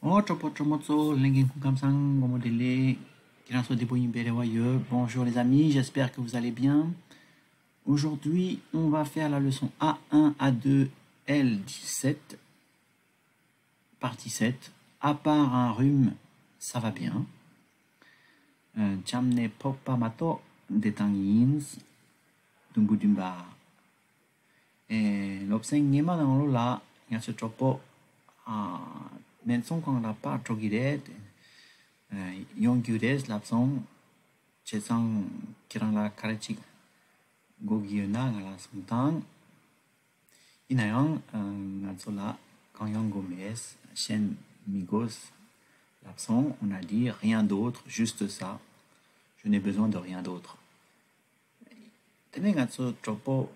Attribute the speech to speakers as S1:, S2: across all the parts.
S1: Bonjour les amis, j'espère que vous allez bien. Aujourd'hui, on va faire la leçon A1, A2, L17, partie 7. À part un rhume, ça va bien. Chamne popamato detangins dumbudumba. Et l'obsengema dans l'ola, il y a ce tropo menson quand la part trogiret, yongures l'absent, chesang kirang la karechik gogiona la smontang, inayang natsola quand yongomes, chen migos l'absent, on a dit rien d'autre, juste ça, je n'ai besoin de rien d'autre. Tenez natso tropo,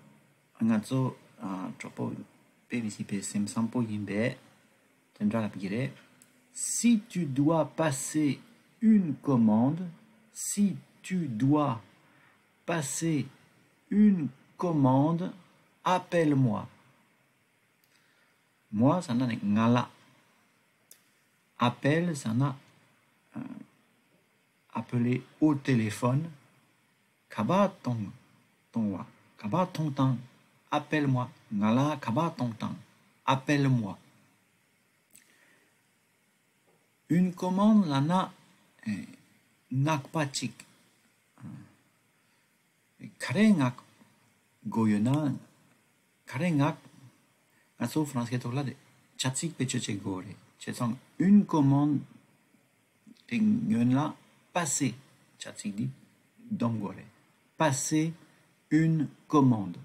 S1: natso tropo PVCP semsampo yimbe. Si tu dois passer une commande, si tu dois passer une commande, appelle-moi. Moi, ça n'a ngala. Appel, ça n'a appelé au téléphone. Kaba ton wa. Kaba ton temps. Appelle-moi. Ngala kaba ton temps. Appelle-moi. Une commande, lana nakpachik. Karengak goyona. Karengak. Aso français to lade. Chatsik pechoche gore. Chesang une commande. Tengyonla passer. Chatsik dit dongore. Passer une commande.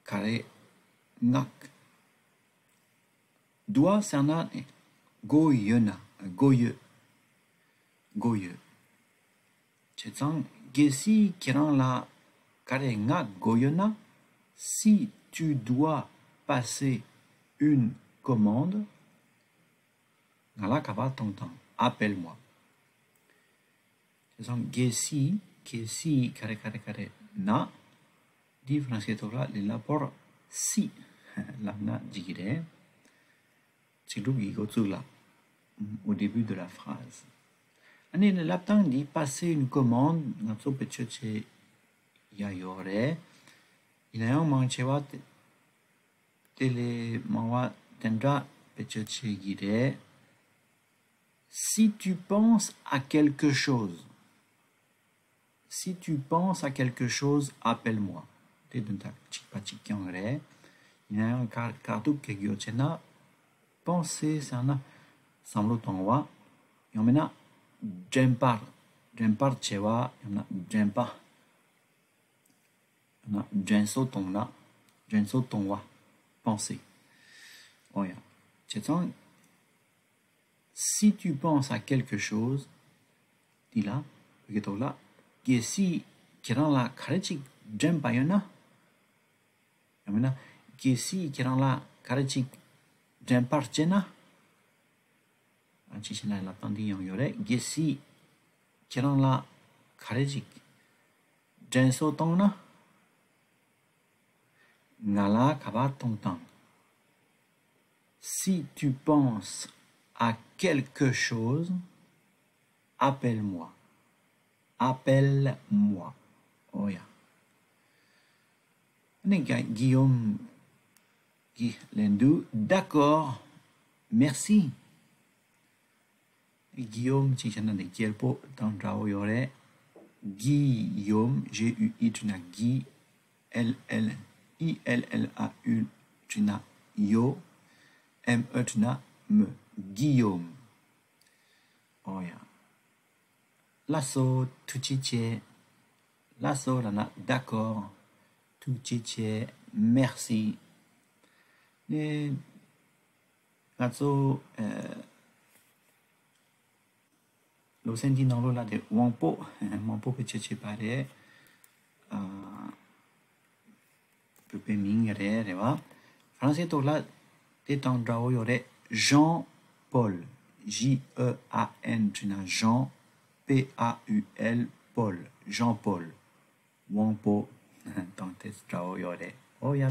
S1: Kare. Nak. Doit c'est un goyena, goye. Goye. Chetsang gesi kiran la kare ngak goyena. Si tu dois passer une commande, ngala kava ton temps. Appelle-moi. Chetsang gesi kare na. Dit français tora le lapor si. L'amna digire, c'est au début de la phrase. Année le lapin dit passer une commande, notre petit yayore, il a un manchewa télé mawa tendra petit guide. Si tu penses à quelque chose, si tu penses à quelque chose, appelle-moi. T'es d'un tac chipachikyangre. Il y a un cartou qui est penser, c'est un semble ton et on mena jempar chewa, on a jempa, on a jenso ton wa, penser. Oh ya, si tu penses à quelque chose, dis là, que si qui rend la karechik jempa yona, on mena Gesi qui rend la karechik jemparchena. Anchichena la tandi yon yore. Gesi qui rend la karechik jenso tongna. Ngala kaba ton temps. Si tu penses à quelque chose, appelle-moi. Appelle-moi. Oh ya. Guillaume Lendou, d'accord, merci. Guillaume, si j'en ai des kielpo, dans Jao Yore, Guillaume, G-U-I, tu n'as Guy, L-L-I-L-L-A-U, tu n'as Yo, M-E, tu n'as Me, Guillaume. Oh ya. Lasso, tuchiche, lasso, lana, d'accord, tuchiche, merci. Et là-dessus, le senti dans l'eau là de wampo petit pare, peu mingere, reva. Français to là, t'es en drao yore Jean-Paul, J-E-A-N, tu n'as Jean, P-A-U-L, Paul, Jean-Paul, wampo, dans tes drao yore. Oh ya.